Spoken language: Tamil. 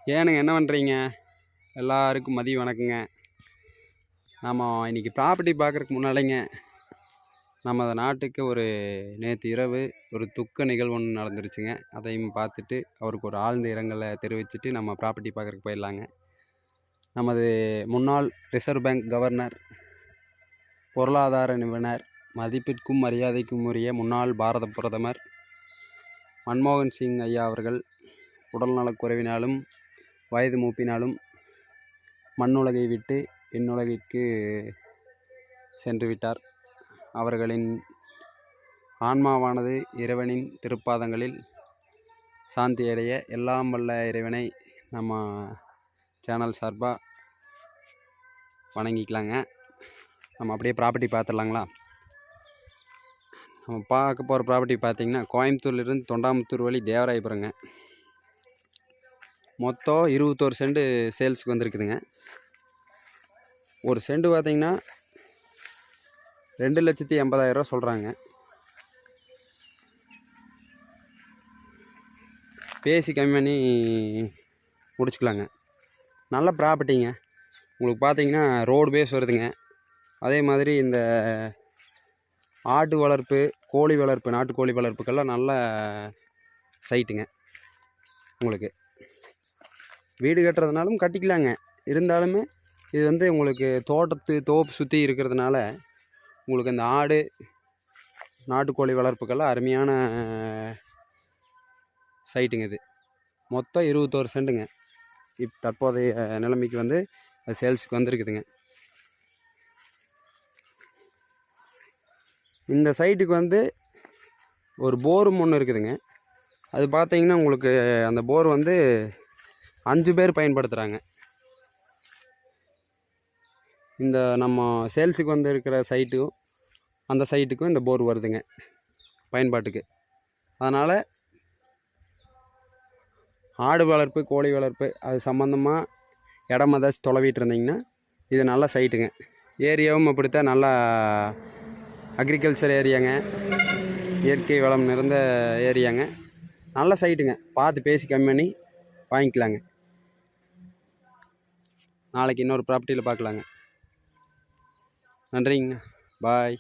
ஏனுங்க என்ன பண்ணுறீங்க? எல்லாருக்கும் மதிய வணக்கங்க. நம்ம இன்றைக்கி ப்ராப்பர்ட்டி பார்க்குறதுக்கு முன்னாடிங்க நம்ம நாட்டுக்கு நேற்று இரவு ஒரு துக்க நிகழ்வு ஒன்று நடந்துருச்சுங்க. அதையும் பார்த்துட்டு அவருக்கு ஒரு ஆழ்ந்த இரங்கலை தெரிவிச்சுட்டு நம்ம ப்ராப்பர்ட்டி பார்க்குறதுக்கு போயிடலாங்க. நமது முன்னாள் ரிசர்வ் பேங்க் கவர்னர், பொருளாதார நிபுணர், மதிப்பிற்கும் மரியாதைக்கும் உரிய முன்னாள் பாரத பிரதமர் மன்மோகன் சிங் ஐயா அவர்கள் உடல்நலக்குறைவினாலும் வயது மூப்பினாலும் மண்ணுலகை விட்டு விண்ணுலகிற்கு சென்று விட்டார். அவர்களின் ஆன்மாவானது இறைவனின் திருப்பாதங்களில் சாந்தியடைய எல்லாம் வல்ல இறைவனை நம்ம சேனல் சார்பாக வணங்கிக்கலாங்க. நம்ம அப்படியே ப்ராப்பர்ட்டி பார்த்துடலாங்களா? நம்ம பார்க்க போகிற ப்ராப்பர்ட்டி பார்த்திங்கன்னா கோயம்புத்தூர்லேருந்து தொண்டாமுத்தூர் வழி தேவராயபுரங்க. மொத்தம் 21 சென்ட் சேல்ஸுக்கு வந்திருக்குதுங்க. ஒரு சென்ட் பார்த்திங்கன்னா 2,80,000 சொல்கிறாங்க. பேசி கம்மி பண்ணி முடிச்சுக்கலாங்க. நல்ல ப்ராப்பர்ட்டிங்க. உங்களுக்கு பார்த்திங்கன்னா ரோடு பேஸ் வருதுங்க. அதே மாதிரி இந்த ஆடு வளர்ப்பு, கோழி வளர்ப்பு, நாட்டுக்கோழி வளர்ப்புக்கெல்லாம் நல்ல சைட்டுங்க. உங்களுக்கு வீடு கட்டுறதுனாலும் கட்டிக்கலாங்க. இருந்தாலுமே இது உங்களுக்கு தோப்பு சுற்றி இருக்கிறதுனால உங்களுக்கு இந்த ஆடு, நாட்டுக்கோழி வளர்ப்புக்கெல்லாம் அருமையான சைட்டுங்க. இது மொத்தம் 21 சென்ட்டுங்க. தற்போதைய நிலைமைக்கு அது சேல்ஸுக்கு வந்திருக்குதுங்க. இந்த சைட்டுக்கு ஒரு போரும் ஒன்று இருக்குதுங்க. அது பார்த்தீங்கன்னா உங்களுக்கு அந்த போர் 5 பேர் பயன்படுத்துகிறாங்க. இந்த நம்ம சேல்ஸுக்கு இருக்கிற சைட்டுக்கும் அந்த சைட்டுக்கும் இந்த போர் வருதுங்க பயன்பாட்டுக்கு. அதனால் ஆடு வளர்ப்பு, கோழி வளர்ப்பு அது சம்மந்தமாக இடம் ஏதாச்சும் தொலைவிட்டு இருந்தீங்கன்னா இது நல்ல சைட்டுங்க. ஏரியாவும் அப்படித்தான், நல்லா அக்ரிகல்ச்சர் ஏரியாங்க, இயற்கை வளம் நிறைந்த ஏரியாங்க. நல்ல சைட்டுங்க. பார்த்து பேசி கம்மி பண்ணி வாங்கிக்கலாங்க. நாளைக்கு இன்னொரு ப்ராப்பர்ட்டியில் பார்க்கலாங்க. நன்றிங்க. பாய்.